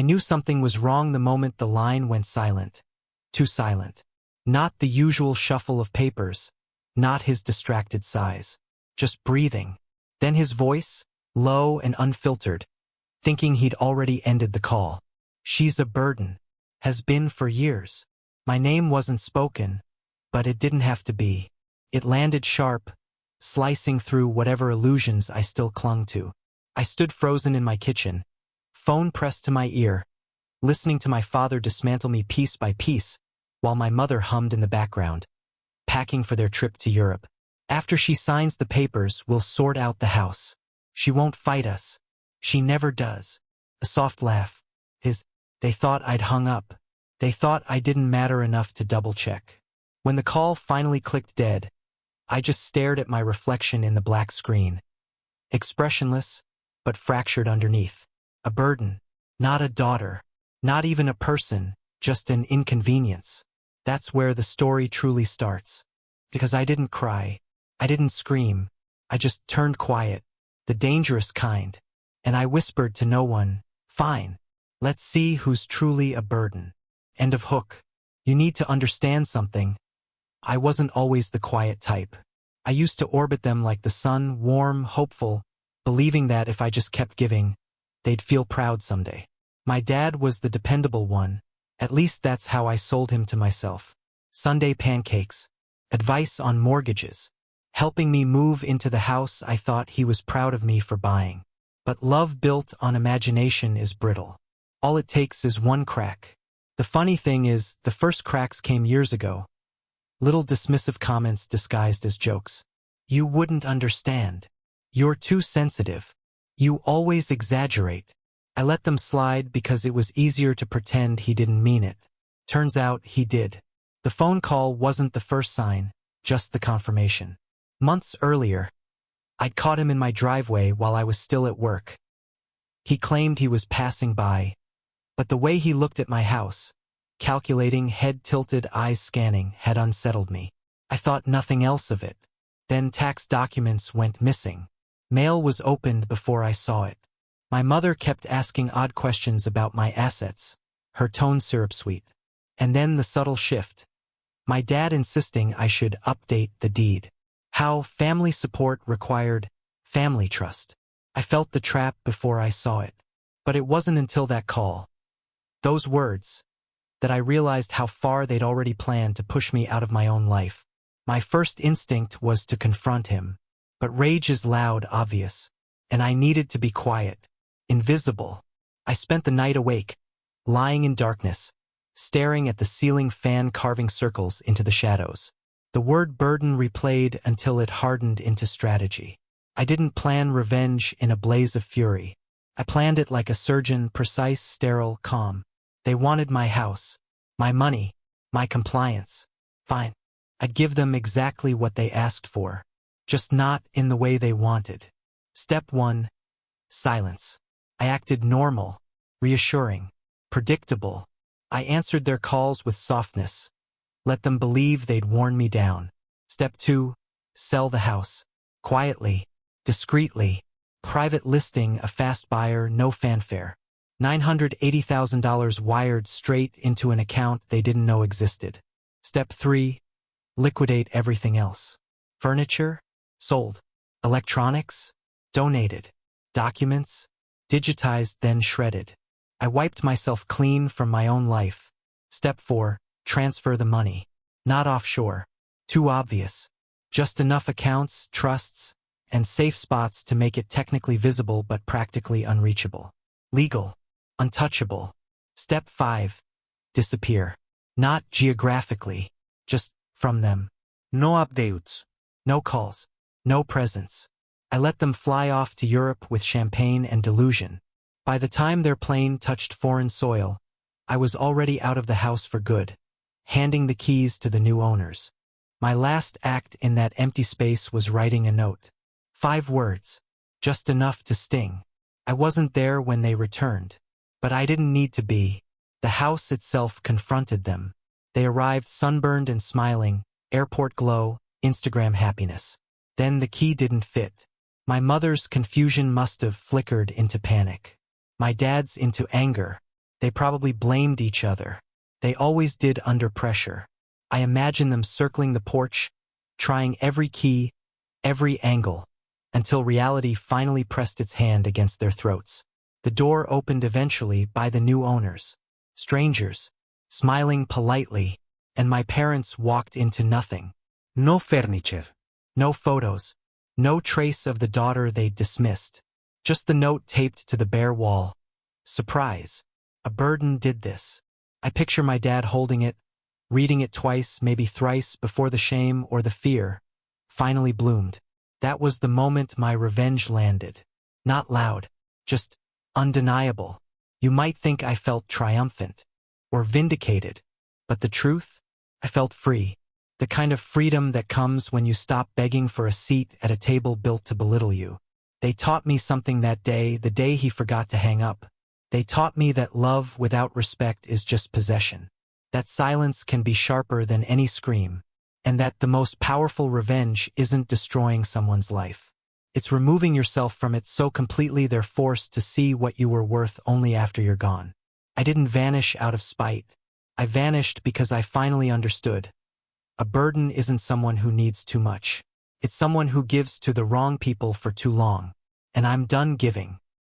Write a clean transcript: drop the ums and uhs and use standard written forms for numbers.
I knew something was wrong the moment the line went silent. Too silent. Not the usual shuffle of papers, not his distracted sighs. Just breathing. Then his voice, low and unfiltered, thinking he'd already ended the call. She's a burden. Has been for years. My name wasn't spoken, but it didn't have to be. It landed sharp, slicing through whatever illusions I still clung to. I stood frozen in my kitchen, phone pressed to my ear, listening to my father dismantle me piece by piece, while my mother hummed in the background, packing for their trip to Europe. After she signs the papers, we'll sort out the house. She won't fight us. She never does. A soft laugh. They thought I'd hung up. They thought I didn't matter enough to double-check. When the call finally clicked dead, I just stared at my reflection in the black screen. Expressionless, but fractured underneath. A burden. Not a daughter. Not even a person, just an inconvenience. That's where the story truly starts. Because I didn't cry. I didn't scream. I just turned quiet. The dangerous kind. And I whispered to no one, "Fine. Let's see who's truly a burden." End of hook. You need to understand something. I wasn't always the quiet type. I used to orbit them like the sun, warm, hopeful, believing that if I just kept giving, they'd feel proud someday. My dad was the dependable one. At least that's how I sold him to myself. Sunday pancakes. Advice on mortgages. Helping me move into the house I thought he was proud of me for buying. But love built on imagination is brittle. All it takes is one crack. The funny thing is, the first cracks came years ago. Little dismissive comments disguised as jokes. You wouldn't understand. You're too sensitive. You always exaggerate. I let them slide because it was easier to pretend he didn't mean it. Turns out he did. The phone call wasn't the first sign, just the confirmation. Months earlier, I'd caught him in my driveway while I was still at work. He claimed he was passing by, but the way he looked at my house, calculating, head tilted, eyes scanning, had unsettled me. I thought nothing else of it. Then tax documents went missing. Mail was opened before I saw it. My mother kept asking odd questions about my assets, her tone syrup sweet. And then the subtle shift. My dad insisting I should update the deed. How family support required family trust. I felt the trap before I saw it. But it wasn't until that call, those words, that I realized how far they'd already planned to push me out of my own life. My first instinct was to confront him. But rage is loud, obvious. And I needed to be quiet. Invisible. I spent the night awake, lying in darkness, staring at the ceiling fan carving circles into the shadows. The word burden replayed until it hardened into strategy. I didn't plan revenge in a blaze of fury. I planned it like a surgeon, precise, sterile, calm. They wanted my house, my money, my compliance. Fine. I'd give them exactly what they asked for, just not in the way they wanted. Step 1. Silence. I acted normal, reassuring, predictable. I answered their calls with softness. Let them believe they'd worn me down. Step 2. Sell the house. Quietly, discreetly. Private listing, a fast buyer, no fanfare. $980,000 wired straight into an account they didn't know existed. Step 3. Liquidate everything else. Furniture? Sold. Electronics? Donated. Documents? Digitized, then shredded. I wiped myself clean from my own life. Step 4. Transfer the money. Not offshore. Too obvious. Just enough accounts, trusts, and safe spots to make it technically visible but practically unreachable. Legal. Untouchable. Step 5. Disappear. Not geographically, just from them. No updates. No calls. No presence. I let them fly off to Europe with champagne and delusion. By the time their plane touched foreign soil, I was already out of the house for good, handing the keys to the new owners. My last act in that empty space was writing a note. 5 words. Just enough to sting. I wasn't there when they returned. But I didn't need to be. The house itself confronted them. They arrived sunburned and smiling, airport glow, Instagram happiness. Then the key didn't fit. My mother's confusion must have flickered into panic. My dad's into anger. They probably blamed each other. They always did under pressure. I imagine them circling the porch, trying every key, every angle, until reality finally pressed its hand against their throats. The door opened eventually by the new owners. Strangers, smiling politely, and my parents walked into nothing. No furniture. No photos. No trace of the daughter they'd dismissed. Just the note taped to the bare wall. Surprise. A burden did this. I picture my dad holding it, reading it twice, maybe thrice, before the shame or the fear finally bloomed. That was the moment my revenge landed. Not loud, just undeniable. You might think I felt triumphant or vindicated, but the truth? I felt free. The kind of freedom that comes when you stop begging for a seat at a table built to belittle you. They taught me something that day, the day he forgot to hang up. They taught me that love without respect is just possession. That silence can be sharper than any scream. And that the most powerful revenge isn't destroying someone's life. It's removing yourself from it so completely they're forced to see what you were worth only after you're gone. I didn't vanish out of spite. I vanished because I finally understood. A burden isn't someone who needs too much. It's someone who gives to the wrong people for too long. And I'm done giving.